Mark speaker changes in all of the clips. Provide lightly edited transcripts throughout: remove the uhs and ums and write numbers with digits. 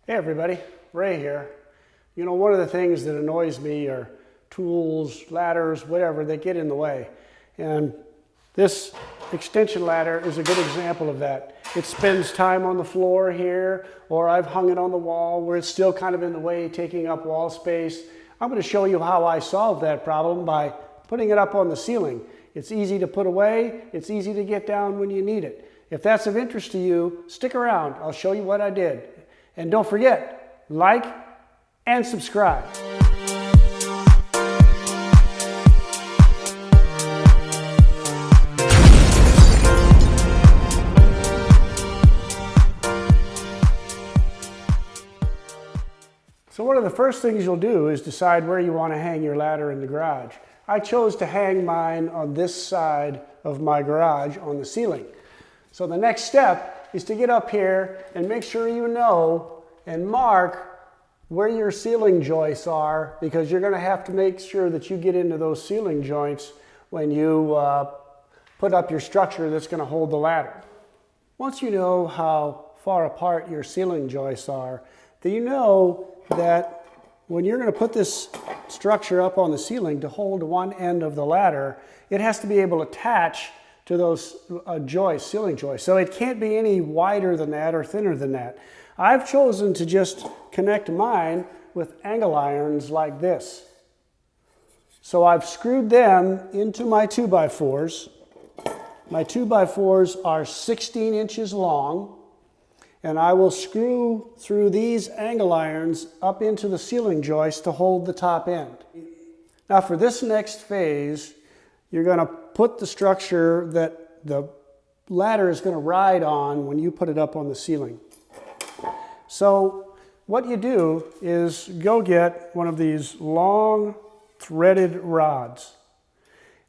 Speaker 1: Hey everybody, Ray here. You know, one of the things that annoys me are tools, ladders, whatever, that get in the way. And this extension ladder is a good example of that. It spends time on the floor here, or I've hung it on the wall where it's still kind of in the way, taking up wall space. I'm going to show you how I solved that problem by putting it up on the ceiling. It's easy to put away, it's easy to get down when you need it. If that's of interest to you, stick around. I'll show you what I did. And don't forget, like and subscribe. So one of the first things you'll do is decide where you want to hang your ladder in the garage. I chose to hang mine on this side of my garage on the ceiling. So the next step is to get up here and make sure you know and mark where your ceiling joists are, because you're going to have to make sure that you get into those ceiling joints when you put up your structure that's going to hold the ladder. Once you know how far apart your ceiling joists are, then you know that when you're going to put this structure up on the ceiling to hold one end of the ladder, it has to be able to attach to those joists, ceiling joists. So it can't be any wider than that or thinner than that. I've chosen to just connect mine with angle irons like this. So I've screwed them into my 2x4s. My 2x4s are 16 inches long, and I will screw through these angle irons up into the ceiling joist to hold the top end. Now for this next phase, you're going to put the structure that the ladder is going to ride on when you put it up on the ceiling. So what you do is go get one of these long threaded rods.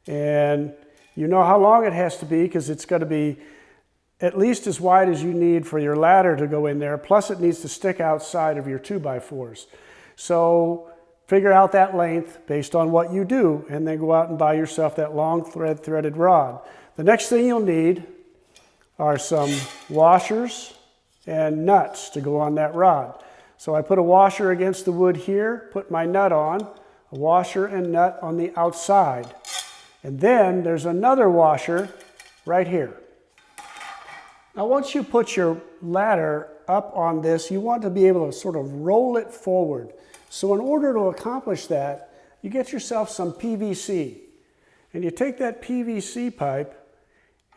Speaker 1: And you know how long it has to be, because it's going to be at least as wide as you need for your ladder to go in there, plus it needs to stick outside of your 2x4s. So figure out that length based on what you do, and then go out and buy yourself that long threaded rod. The next thing you'll need are some washers and nuts to go on that rod. So I put a washer against the wood here, put my nut on, a washer and nut on the outside. And then there's another washer right here. Now once you put your ladder up on this, you want to be able to sort of roll it forward. So in order to accomplish that, you get yourself some PVC. And you take that PVC pipe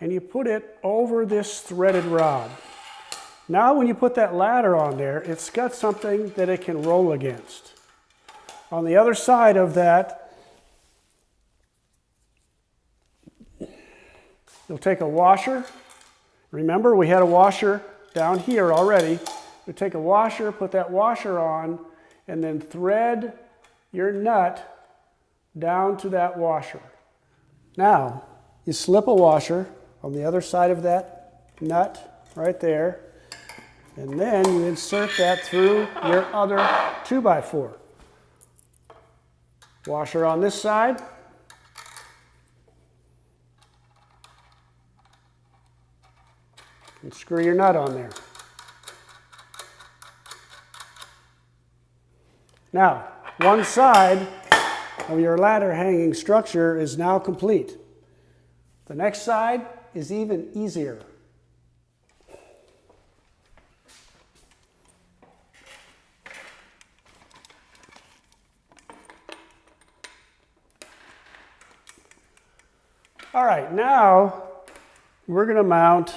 Speaker 1: and you put it over this threaded rod. Now when you put that ladder on there, it's got something that it can roll against. On the other side of that, you'll take a washer. Remember, we had a washer down here already. You take a washer, put that washer on, and then thread your nut down to that washer. Now, you slip a washer on the other side of that nut right there, and then you insert that through your other 2x4. Washer on this side. And screw your nut on there. Now, one side of your ladder hanging structure is now complete. The next side is even easier. All right, now we're going to mount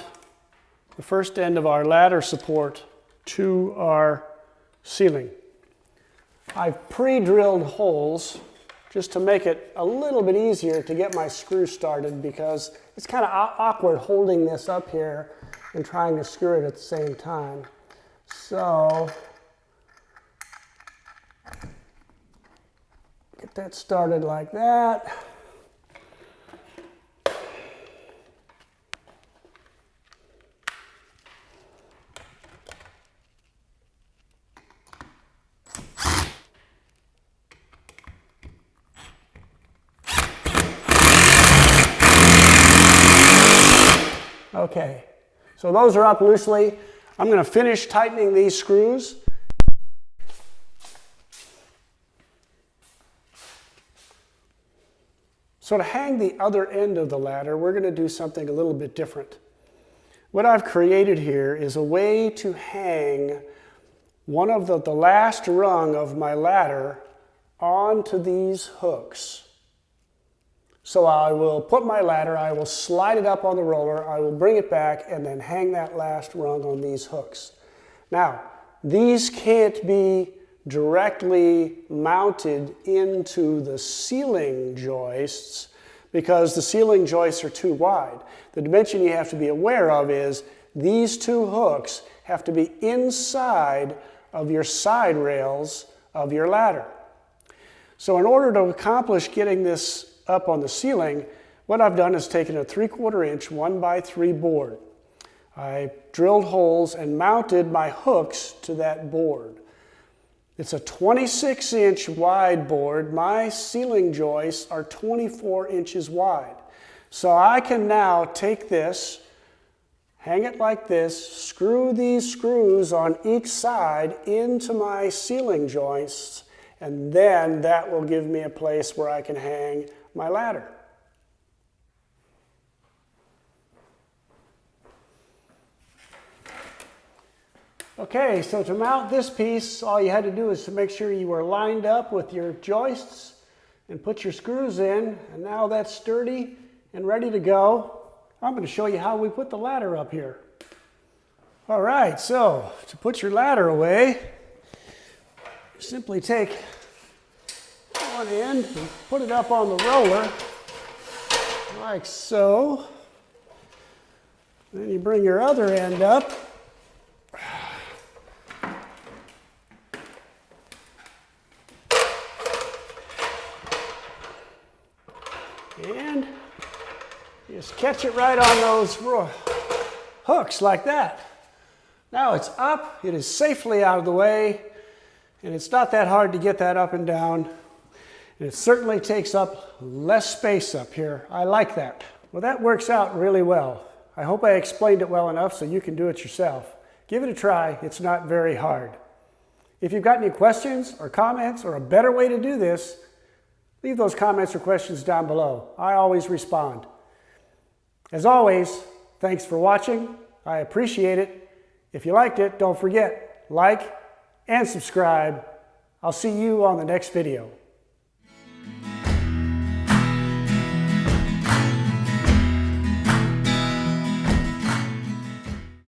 Speaker 1: the first end of our ladder support to our ceiling. I've pre-drilled holes just to make it a little bit easier to get my screw started, because it's kind of awkward holding this up here and trying to screw it at the same time. So get that started like that. Okay, so those are up loosely. I'm going to finish tightening these screws, So to hang the other end of the ladder, we're going to do something a little bit different. What I've created here is a way to hang one of the last rung of my ladder onto these hooks. So I will put my ladder, I will slide it up on the roller, I will bring it back, and then hang that last rung on these hooks. Now, these can't be directly mounted into the ceiling joists because the ceiling joists are too wide. The dimension you have to be aware of is these two hooks have to be inside of your side rails of your ladder. So in order to accomplish getting this up on the ceiling, what I've done is taken a 3/4 inch 1x3 board. I drilled holes and mounted my hooks to that board. It's a 26-inch wide board. My ceiling joists are 24 inches wide. So I can now take this, hang it like this, screw these screws on each side into my ceiling joists, and then that will give me a place where I can hang my ladder. Okay, so to mount this piece, all you had to do is to make sure you were lined up with your joists and put your screws in, and now that's sturdy and ready to go. I'm going to show you how we put the ladder up here. All right, so to put your ladder away, simply take one end and put it up on the roller, like so. Then you bring your other end up. And just catch it right on those hooks like that. Now it's up, it is safely out of the way, and it's not that hard to get that up and down. And it certainly takes up less space up here. I like that. Well, that works out really well. I hope I explained it well enough so you can do it yourself. Give it a try, it's not very hard. If you've got any questions or comments or a better way to do this, leave those comments or questions down below. I always respond. As always, thanks for watching. I appreciate it. If you liked it, don't forget, like and subscribe. I'll see you on the next video.